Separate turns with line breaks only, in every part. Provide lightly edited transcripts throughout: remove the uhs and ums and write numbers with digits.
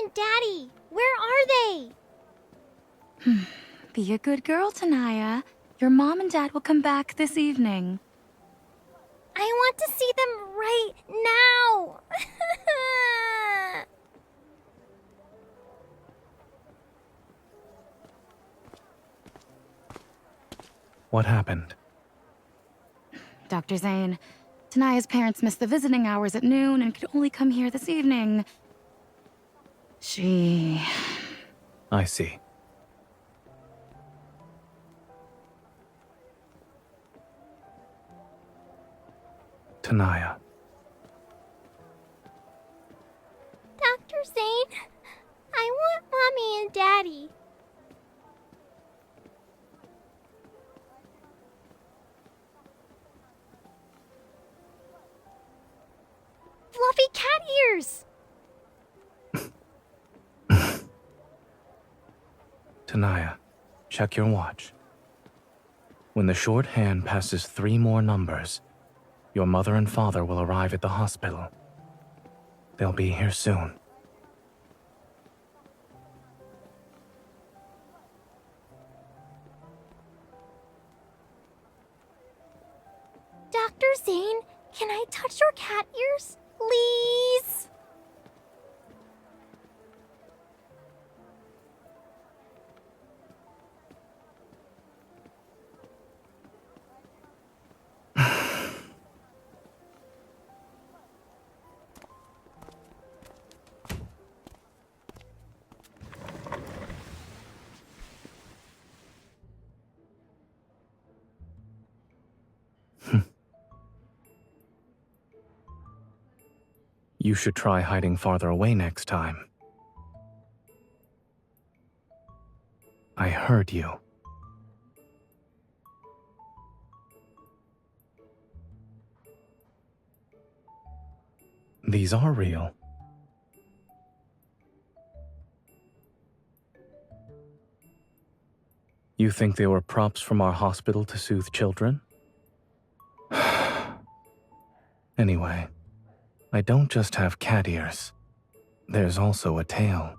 and Daddy? Where are they?
Be a good girl, Tanaya. Your mom and dad will come back this evening.
I want to see them right now.
What happened?
Dr. Zayne, Tanaya's parents missed the visiting hours at noon and could only come here this evening.
I see. Tanaya.
Dr. Zayne, I want Mommy and Daddy. Fluffy cat ears!
Tanaya, check your watch. When the shorthand passes 3 more numbers, your mother and father will arrive at the hospital. They'll be here soon.
Dr. Zayne, can I touch your cat ears, please?
You should try hiding farther away next time. I heard you. These are real. You think they were props from our hospital to soothe children? Anyway, I don't just have cat ears. There's also a tail.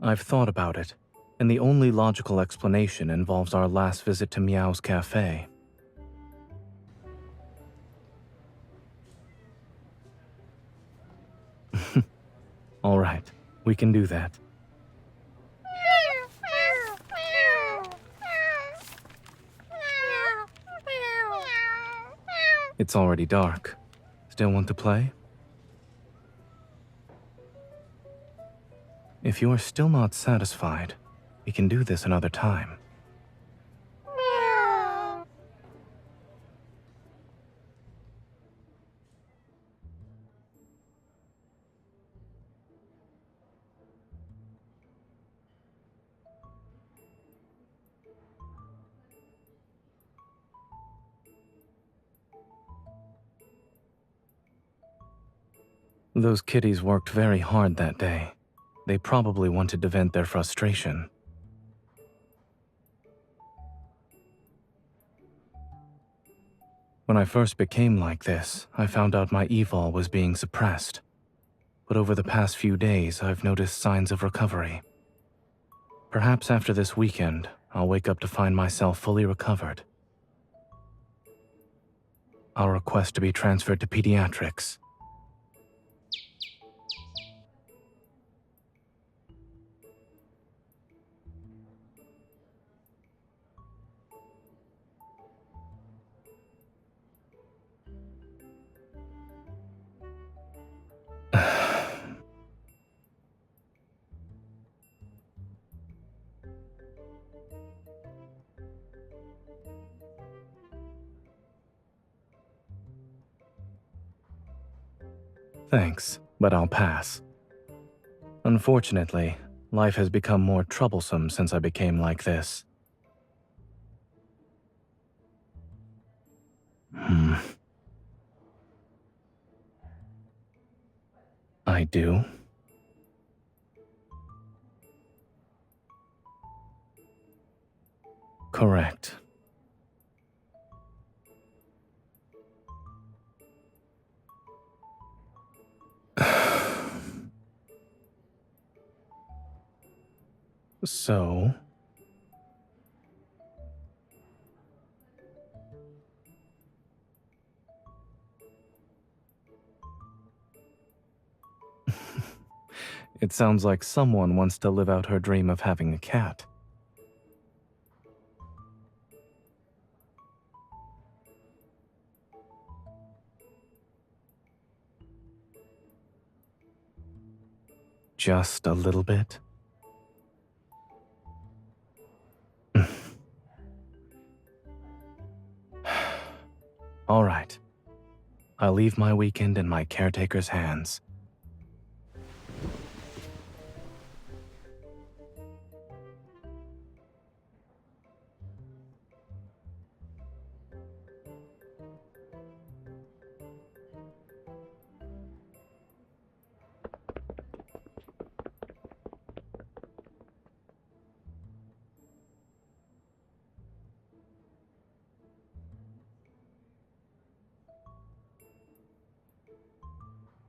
I've thought about it, and the only logical explanation involves our last visit to Meow's cafe. All right, we can do that. It's already dark. Still want to play? If you are still not satisfied, we can do this another time. Those kitties worked very hard that day. They probably wanted to vent their frustration. When I first became like this, I found out my evol was being suppressed. But over the past few days, I've noticed signs of recovery. Perhaps after this weekend, I'll wake up to find myself fully recovered. I'll request to be transferred to pediatrics. Thanks, but I'll pass. Unfortunately, life has become more troublesome since I became like this. I do? Correct. So? It sounds like someone wants to live out her dream of having a cat. Just a little bit? All right. I'll leave my weekend in my caretaker's hands.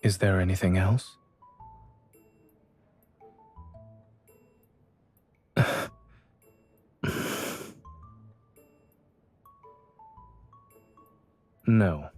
Is there anything else? No.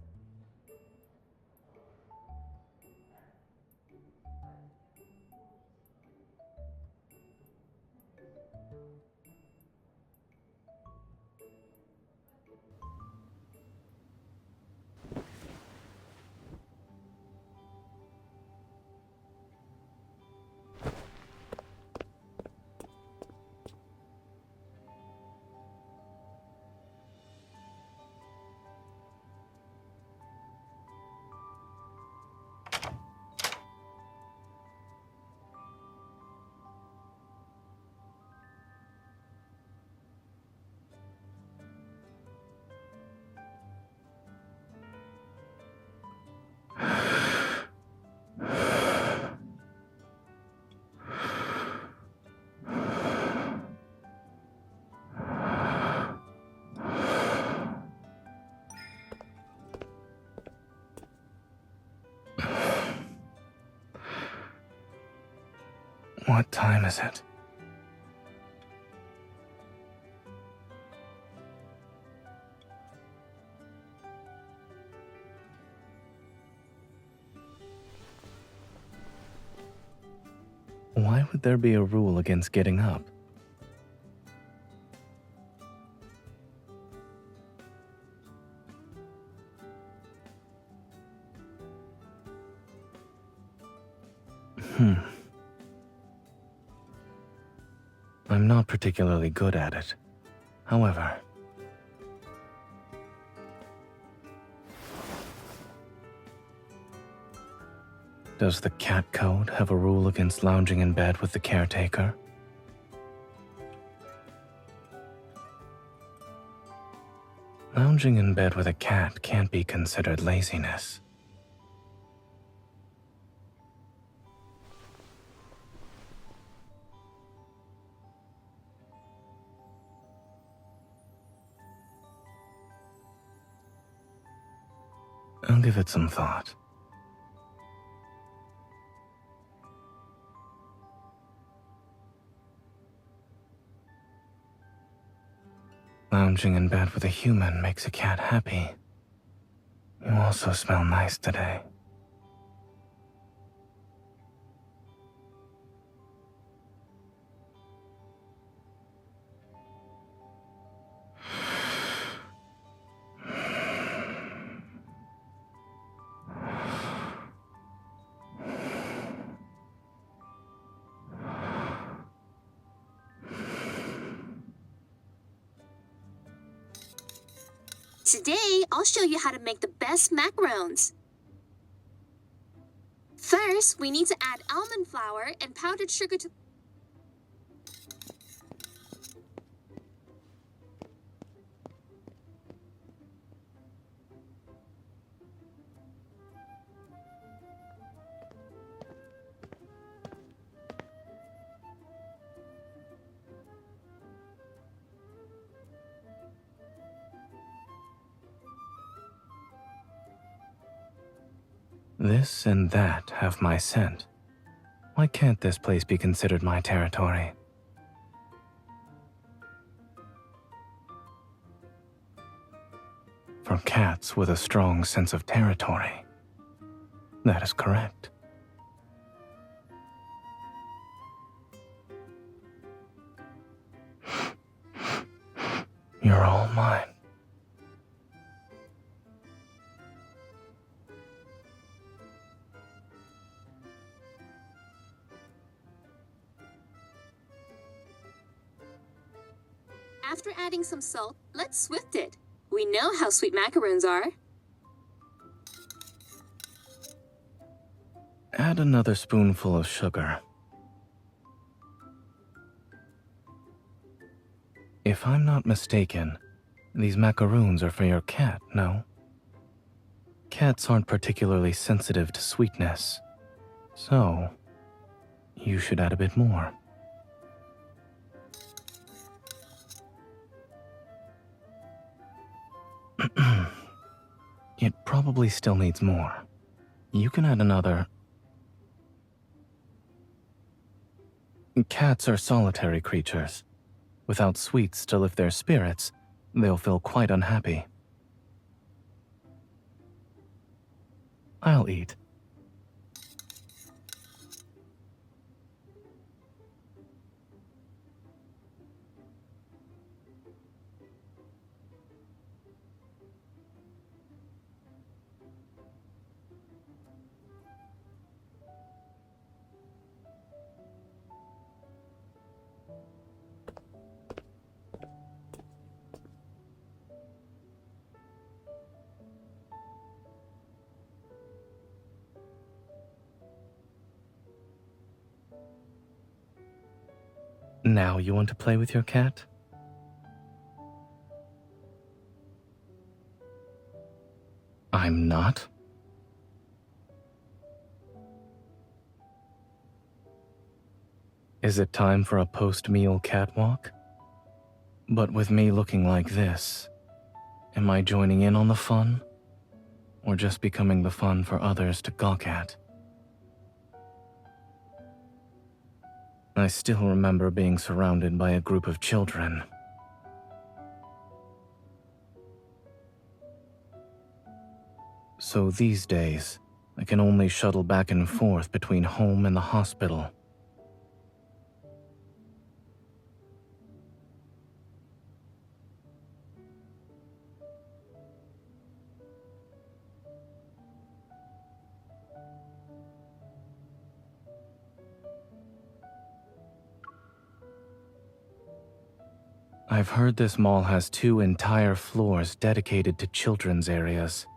What time is it? Why would there be a rule against getting up? I'm not particularly good at it. However, does the cat code have a rule against lounging in bed with the caretaker? Lounging in bed with a cat can't be considered laziness. I'll give it some thought. Lounging in bed with a human makes a cat happy. You also smell nice today.
Today, I'll show you how to make the best macarons. First, we need to add almond flour and powdered sugar to...
This and that have my scent. Why can't this place be considered my territory? For cats with a strong sense of territory. That is correct. You're all mine.
After adding some salt, let's swift it. We know how sweet macaroons are.
Add another spoonful of sugar. If I'm not mistaken, these macaroons are for your cat, no? Cats aren't particularly sensitive to sweetness, so you should add a bit more. It probably still needs more. You can add another. Cats are solitary creatures. Without sweets to lift their spirits, they'll feel quite unhappy. I'll eat. Now you want to play with your cat? I'm not? Is it time for a post-meal catwalk? But with me looking like this, am I joining in on the fun? Or just becoming the fun for others to gawk at? I still remember being surrounded by a group of children. So these days, I can only shuttle back and forth between home and the hospital. I've heard this mall has 2 entire floors dedicated to children's areas.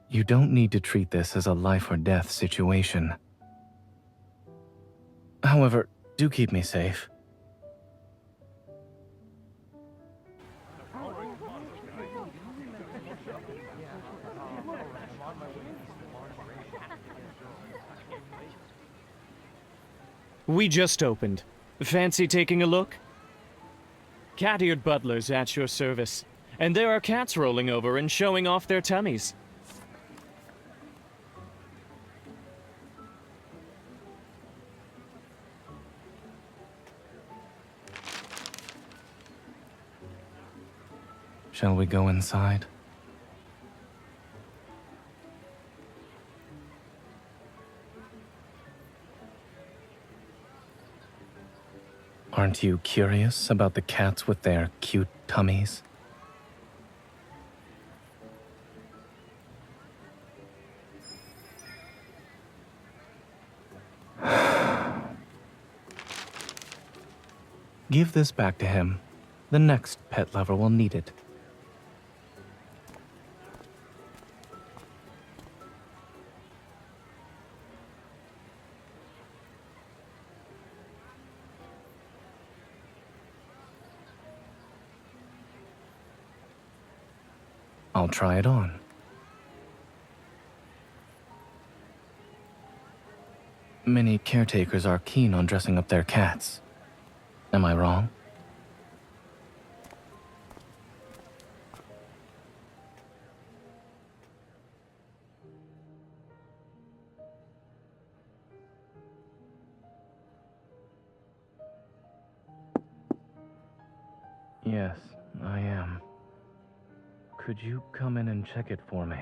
You don't need to treat this as a life or death situation. However, do keep me safe.
We just opened. Fancy taking a look? Cat-eared butlers at your service. And there are cats rolling over and showing off their tummies.
Shall we go inside? Aren't you curious about the cats with their cute tummies? Give this back to him. The next pet lover will need it. I'll try it on. Many caretakers are keen on dressing up their cats. Am I wrong? Yes, I am. Could you come in and check it for me?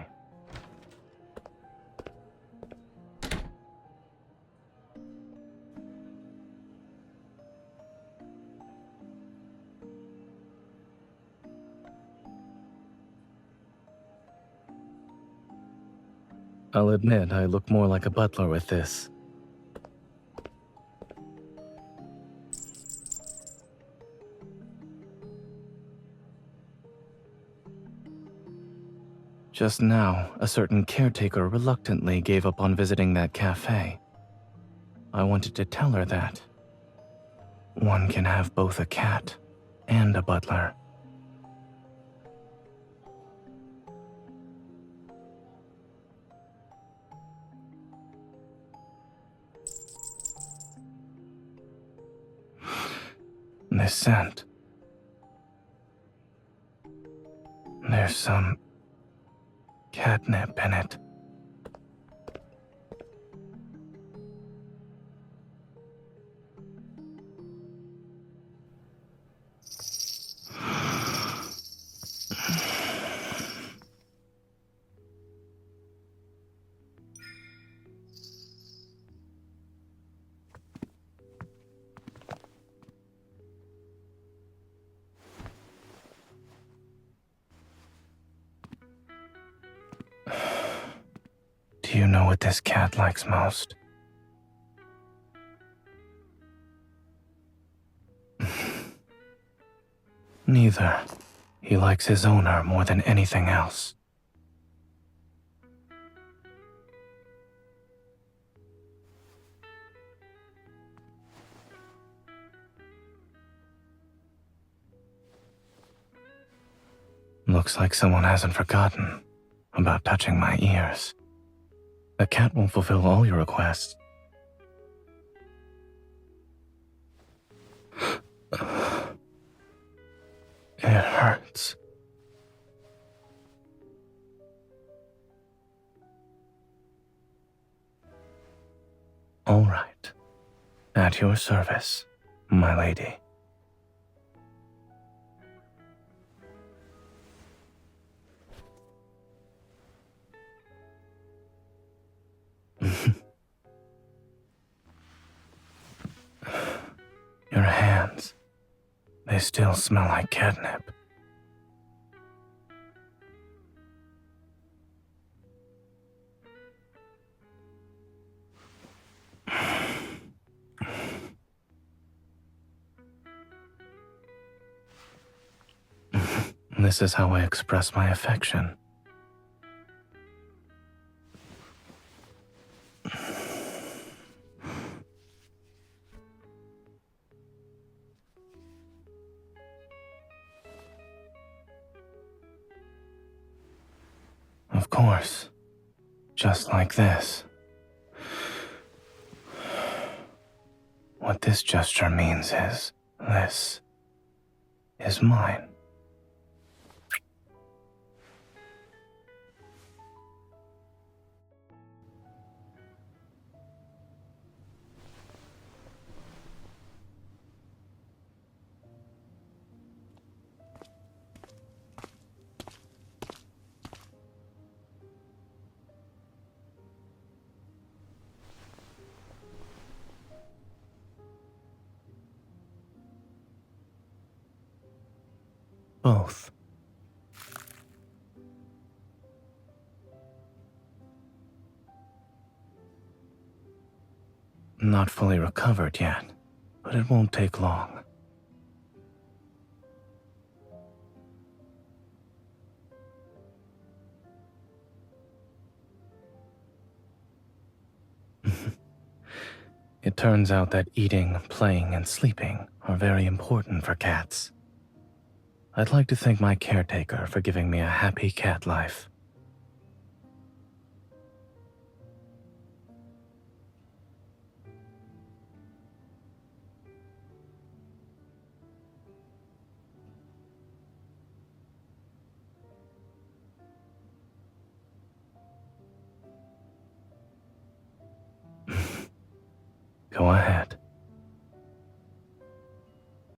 I'll admit I look more like a butler with this. Just now, a certain caretaker reluctantly gave up on visiting that cafe. I wanted to tell her that one can have both a cat and a butler. This scent. There's some catnip in it. Do you know what this cat likes most? Neither. He likes his owner more than anything else. Looks like someone hasn't forgotten about touching my ears. The cat won't fulfill all your requests. It hurts. All right. At your service, my lady. Your hands. They still smell like catnip. This is how I express my affection. Of course. Just like this. What this gesture means is, this is mine. Both. Not fully recovered yet, but it won't take long. It turns out that eating, playing, and sleeping are very important for cats. I'd like to thank my caretaker for giving me a happy cat life. Go ahead.